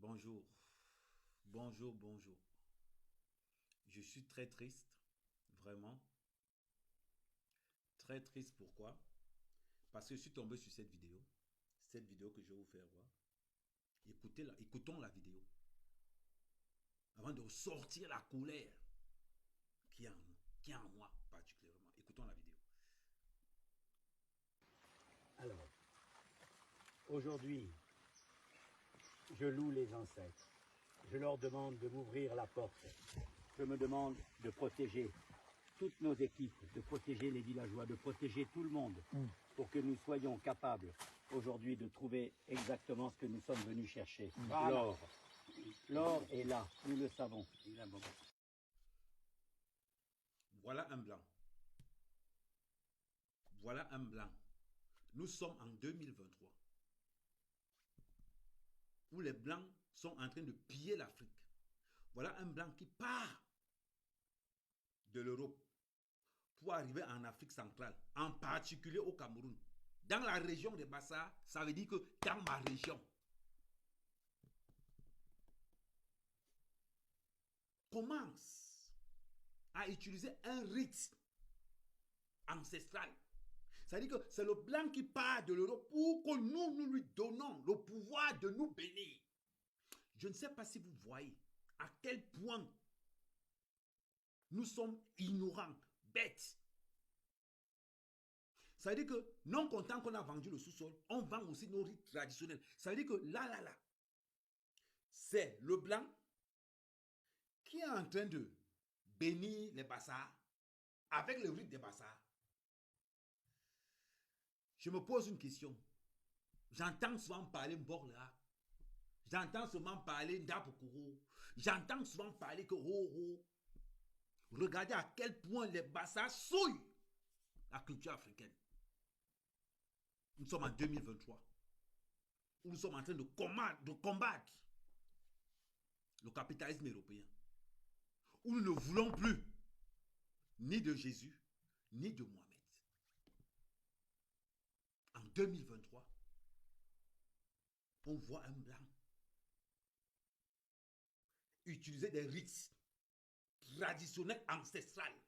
Bonjour, bonjour, bonjour. Je suis très triste, vraiment. Très triste, pourquoi? Parce que je suis tombé sur cette vidéo que je vais vous faire voir. Écoutons la vidéo, avant de ressortir la colère qui est en moi particulièrement. Écoutons la vidéo. Alors, aujourd'hui, je loue les ancêtres. Je leur demande de m'ouvrir la porte. Je me demande de protéger toutes nos équipes, de protéger les villageois, de protéger tout le monde, pour que nous soyons capables aujourd'hui de trouver exactement ce que nous sommes venus chercher. L'or. L'or est là, nous le savons. Voilà un blanc. Voilà un blanc. Nous sommes en 2023, où les blancs sont en train de piller l'Afrique. Voilà un blanc qui part de l'Europe pour arriver en Afrique centrale, en particulier au Cameroun. Dans la région de Bassa, ça veut dire que dans ma région, commence à utiliser un rite ancestral. C'est-à-dire que c'est le blanc qui part de l'Europe pour que nous lui donnons le pouvoir de nous bénir. Je ne sais pas si vous voyez à quel point nous sommes ignorants, bêtes. Ça veut dire que non content qu'on a vendu le sous-sol, on vend aussi nos rites traditionnels. Ça veut dire que là, c'est le blanc qui est en train de bénir les Bassas avec le rite des Bassas. Je me pose une question. J'entends souvent parler Mborla. J'entends souvent parler Ndapokoro. J'entends souvent parler que Roro. Regardez à quel point les Bassas souillent la culture africaine. Nous sommes en 2023. Où nous sommes en train de combattre le capitalisme européen. Où nous ne voulons plus ni de Jésus, ni de Mohamed. En 2023, on voit un blanc utiliser des rites traditionnels ancestrales.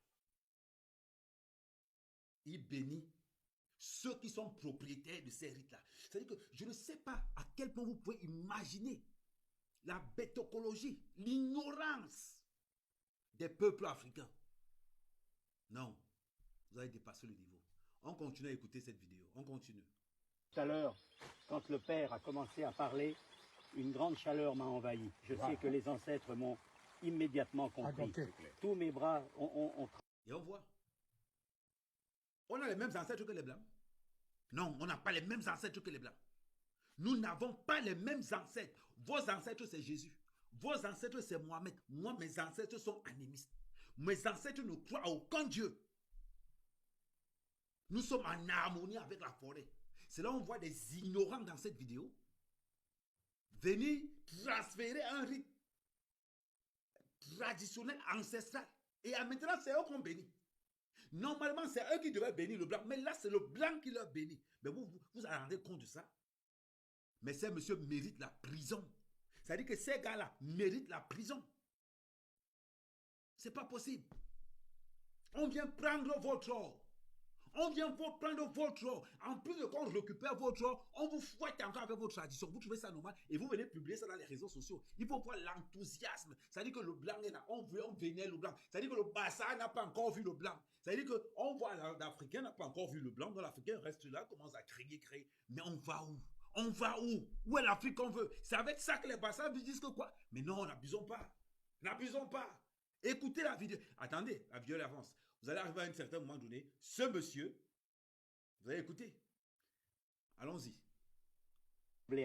Il bénit ceux qui sont propriétaires de ces rites-là. C'est-à-dire que je ne sais pas à quel point vous pouvez imaginer la bêtocologie, l'ignorance des peuples africains. Non, vous avez dépassé le niveau. On continue à écouter cette vidéo. On continue. Tout à l'heure, quand le père a commencé à parler, une grande chaleur m'a envahi. Je sais que les ancêtres m'ont immédiatement compris. Tous mes bras ont... Et on voit. On a les mêmes ancêtres que les Blancs. Non, on n'a pas les mêmes ancêtres que les Blancs. Nous n'avons pas les mêmes ancêtres. Vos ancêtres, c'est Jésus. Vos ancêtres, c'est Mohamed. Moi, mes ancêtres sont animistes. Mes ancêtres ne croient à aucun Dieu. Nous sommes en harmonie avec la forêt. C'est là où on voit des ignorants dans cette vidéo venir transférer un rite traditionnel ancestral. Et maintenant, c'est eux qu'on bénit. Normalement, c'est eux qui devaient bénir le blanc. Mais là, c'est le blanc qui leur bénit. Mais vous vous rendez compte de ça? Mais ces messieurs méritent la prison. C'est-à-dire que ces gars-là méritent la prison. C'est pas possible. On vient prendre votre or. On vient prendre votre or. En plus de qu'on récupère votre or, on vous fouette encore avec votre tradition. Vous trouvez ça normal et vous venez publier ça dans les réseaux sociaux. Il faut voir l'enthousiasme. C'est-à-dire que le blanc est là. On vénère le blanc. C'est-à-dire que le Bassa n'a pas encore vu le blanc. C'est-à-dire qu'on voit l'Africain n'a pas encore vu le blanc. Donc l'Africain reste là, commence à crier. Mais on va où? On va où? Où est l'Afrique qu'on veut? C'est avec ça que les Bassas disent que quoi? Mais non, n'abusons pas. N'abusons pas. Écoutez la vidéo. Attendez, la vidéo avance. Vous allez arriver à un certain moment donné. Ce monsieur, vous allez écouter. Allons-y.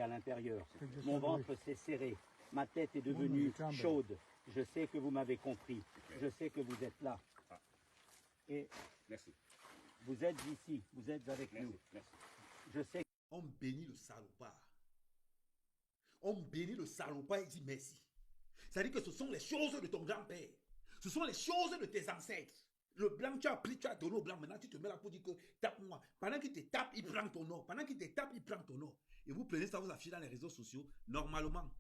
À l'intérieur. Mon ventre s'est serré. Ma tête est devenue chaude. Je sais que vous m'avez compris. Je sais que vous êtes là. Et merci. Vous êtes ici. Vous êtes avec nous. Merci. Je sais. On bénit le salopard. On bénit le salopard et dit merci. C'est-à-dire que ce sont les choses de ton grand-père. Ce sont les choses de tes ancêtres. Le blanc, tu as pris, tu as donné au blanc. Maintenant, tu te mets là pour dire que tape-moi. Pendant qu'il te tape, il prend ton or. Pendant qu'il te tape, il prend ton or. Et vous prenez ça, vous affichez dans les réseaux sociaux. Normalement,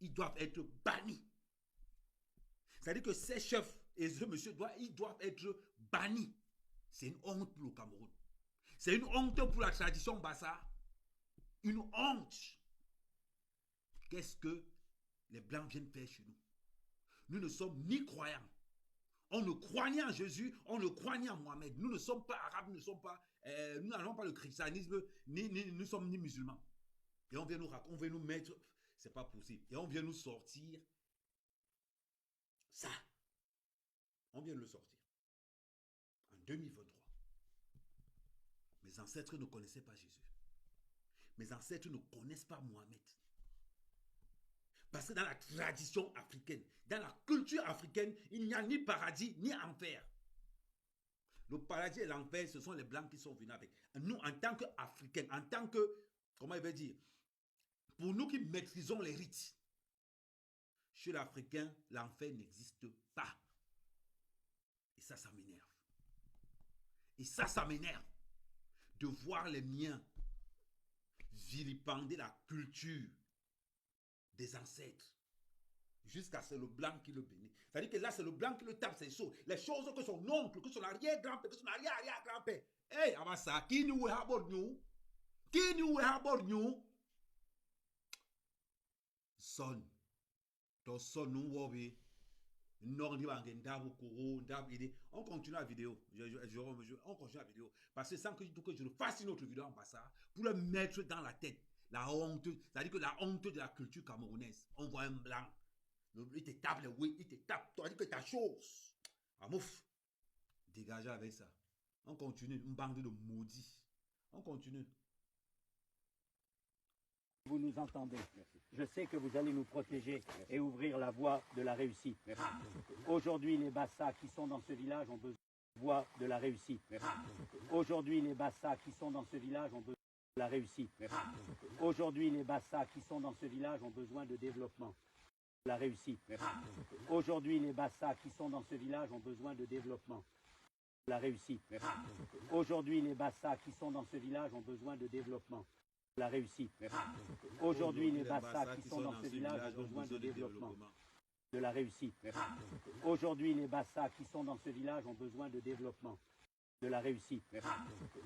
ils doivent être bannis. C'est-à-dire que ces chefs et ce monsieur, ils doivent être bannis. C'est une honte pour le Cameroun. C'est une honte pour la tradition Bassa. Une honte. Qu'est-ce que les Blancs viennent faire chez nous? Nous ne sommes ni croyants. On ne croit ni en Jésus, on ne croit ni en Mohamed. Nous ne sommes pas arabes, nous n'avons pas le christianisme, nous sommes ni musulmans. Et on vient nous mettre, c'est pas possible. Et on vient nous sortir ça. On vient de le sortir. En 2023. Mes ancêtres ne connaissaient pas Jésus. Mes ancêtres ne connaissent pas Mohamed. Parce que dans la tradition africaine, dans la culture africaine, il n'y a ni paradis ni enfer. Le paradis et l'enfer, ce sont les Blancs qui sont venus avec. Nous, en tant qu'Africains, en tant que, comment il veut dire, pour nous qui maîtrisons les rites, chez l'Africain, l'enfer n'existe pas. Et ça m'énerve. Et ça m'énerve de voir les miens vilipender la culture des ancêtres. Jusqu'à c'est le blanc qui le bénit. C'est-à-dire que là, c'est le blanc qui le tape ses choses. Les choses que son oncle, que son arrière-grand-père, que son arrière-arrière-grand-père. Hey, Abassa, qui nous est à bord nous? Qui nous est à bord nous? Son. Ton son nous voit. On continue la vidéo. On continue la vidéo. Parce que sans que je fasse une autre vidéo en Bassa pour le mettre dans la tête. La honte, c'est-à-dire que la honte de la culture camerounaise. On voit un blanc. Il te tape les oui, il te tape. Tu as dit que ta chose. Ah mouf. Dégagez avec ça. On continue. Une bande de maudits. On continue. Vous nous entendez. Je sais que vous allez nous protéger et ouvrir la voie de la réussite. Aujourd'hui, les Bassa qui sont dans ce village ont besoin de la voie de la réussite. Aujourd'hui, les Bassa qui sont dans ce village ont besoin de la réussite. Aujourd'hui, les Bassa qui sont dans ce village ont besoin de développement. La réussite. Aujourd'hui, les Bassa qui sont dans ce village ont besoin de développement. La réussite. Aujourd'hui, les Bassa qui sont dans ce village ont besoin de développement. La réussite. Aujourd'hui, les Bassa qui sont dans ce village ont besoin de développement. De la réussite. Aujourd'hui, les Bassa qui sont dans ce village ont besoin de développement. De la réussite.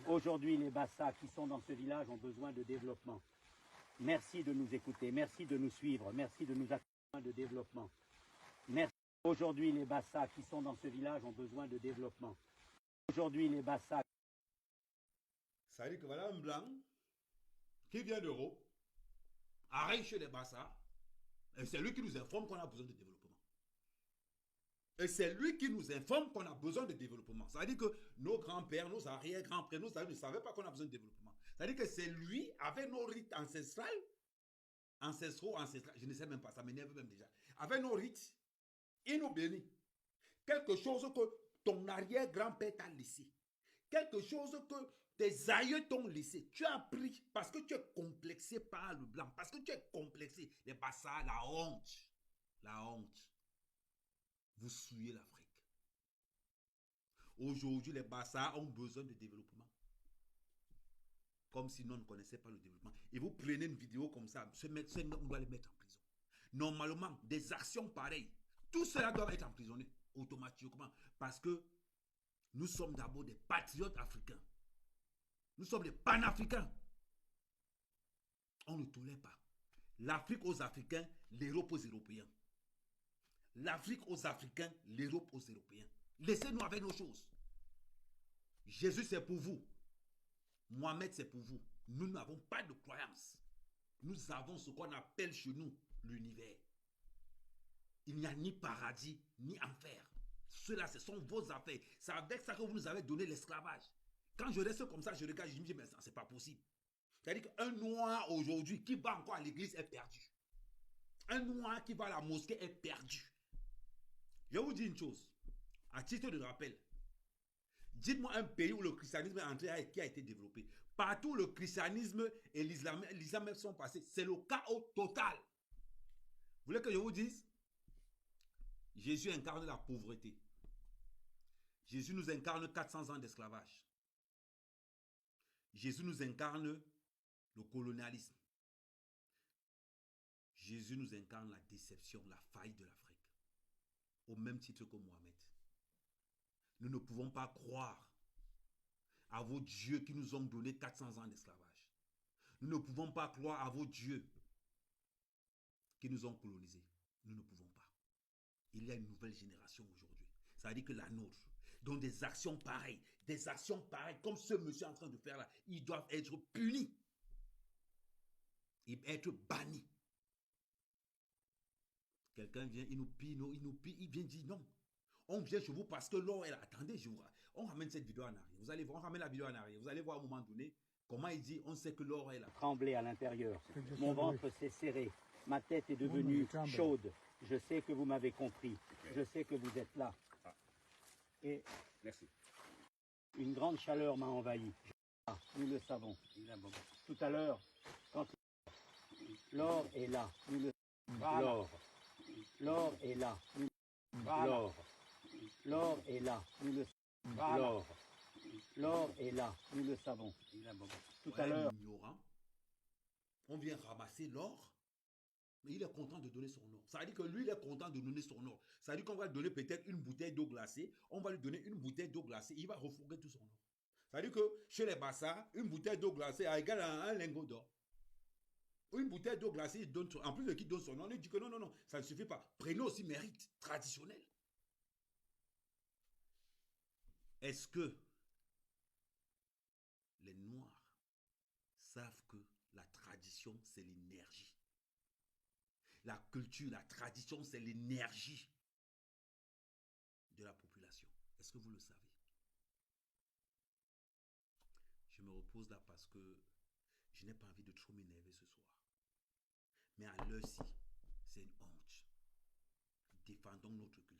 Aujourd'hui, les Bassa qui sont dans ce village ont besoin de développement. Merci de nous écouter, merci de nous suivre, merci de nous accompagner de développement. Merci. Aujourd'hui, les Bassa qui sont dans ce village ont besoin de développement. Aujourd'hui, les Bassa. Ça veut dire que voilà un blanc qui vient d'Europe, arrive chez les Bassa, et c'est lui qui nous informe qu'on a besoin de développement. Et c'est lui qui nous informe qu'on a besoin de développement. Ça veut dire que nos grands-pères, nos arrière-grands-pères, nos amis ne savaient pas qu'on a besoin de développement. Ça veut dire que c'est lui, avec nos rites ancestraux, je ne sais même pas, ça m'énerve même déjà. Avec nos rites, il nous bénit. Quelque chose que ton arrière-grand-père t'a laissé. Quelque chose que tes aïeux t'ont laissé. Tu as pris parce que tu es complexé par le blanc. Parce que tu es complexé. Les Bassa, la honte. La honte. Vous souillez l'Afrique. Aujourd'hui, les Bassa ont besoin de développement. Comme si nous ne connaissions pas le développement. Et vous prenez une vidéo comme ça, on doit les mettre en prison. Normalement, des actions pareilles, tout cela doit être emprisonné automatiquement. Parce que nous sommes d'abord des patriotes africains. Nous sommes des panafricains. On ne tolère pas. L'Afrique aux Africains, l'Europe aux Européens. L'Afrique aux Africains, l'Europe aux Européens. Laissez-nous avec nos choses. Jésus, c'est pour vous. Mohamed, c'est pour vous. Nous n'avons pas de croyance. Nous avons ce qu'on appelle chez nous l'univers. Il n'y a ni paradis, ni enfer. Cela, ce sont vos affaires. C'est avec ça que vous nous avez donné l'esclavage. Quand je reste comme ça, je regarde, je me dis, mais ça, c'est pas possible. C'est-à-dire qu'un noir aujourd'hui qui va encore à l'église est perdu. Un noir qui va à la mosquée est perdu. Je vous dis une chose, à titre de rappel. Dites-moi un pays où le christianisme est entré qui a été développé. Partout où le christianisme et l'islam sont passés, c'est le chaos total. Vous voulez que je vous dise? Jésus incarne la pauvreté. Jésus nous incarne 400 ans d'esclavage. Jésus nous incarne le colonialisme. Jésus nous incarne la déception, la faillite de l'Afrique, au même titre que Mohamed. Nous ne pouvons pas croire à vos dieux qui nous ont donné 400 ans d'esclavage. Nous ne pouvons pas croire à vos dieux qui nous ont colonisés. Nous ne pouvons pas. Il y a une nouvelle génération aujourd'hui. Ça veut dire que la nôtre, dont des actions pareilles, comme ce monsieur est en train de faire là, ils doivent être punis. Ils doivent être bannis. Quelqu'un vient, il nous pille, il vient dire non. On vient chez vous parce que l'or est là. Attendez, on ramène cette vidéo en arrière. Vous allez voir, on ramène la vidéo en arrière. Vous allez voir à un moment donné comment il dit, on sait que l'or est là. Tremblé à l'intérieur. Mon ventre s'est serré. Ma tête est devenue chaude. Je sais que vous m'avez compris. Je sais que vous êtes là. Et merci. Une grande chaleur m'a envahi. Nous le savons. Tout à l'heure, quand l'or est là, nous le savons. L'or est là. L'or est là. Nous le savons. L'or est là. Nous le savons. Tout à l'heure. On vient ramasser l'or. Mais il est content de donner son or. Ça veut dire que lui, il est content de donner son or. Ça veut dire qu'on va lui donner peut-être une bouteille d'eau glacée. On va lui donner une bouteille d'eau glacée. Il va refourguer tout son or. Ça veut dire que chez les Bassa, une bouteille d'eau glacée égale à un lingot d'or. Une bouteille d'eau glacée, il donne, en plus de qui donne son nom, on dit que non, ça ne suffit pas. Prenez aussi mérite traditionnel. Est-ce que les Noirs savent que la tradition, c'est l'énergie? La culture, la tradition, c'est l'énergie de la population. Est-ce que vous le savez? Je me repose là parce que je n'ai pas envie de trop m'énerver ce soir. Mais à l'heure-ci, c'est une honte. Défendons notre culture.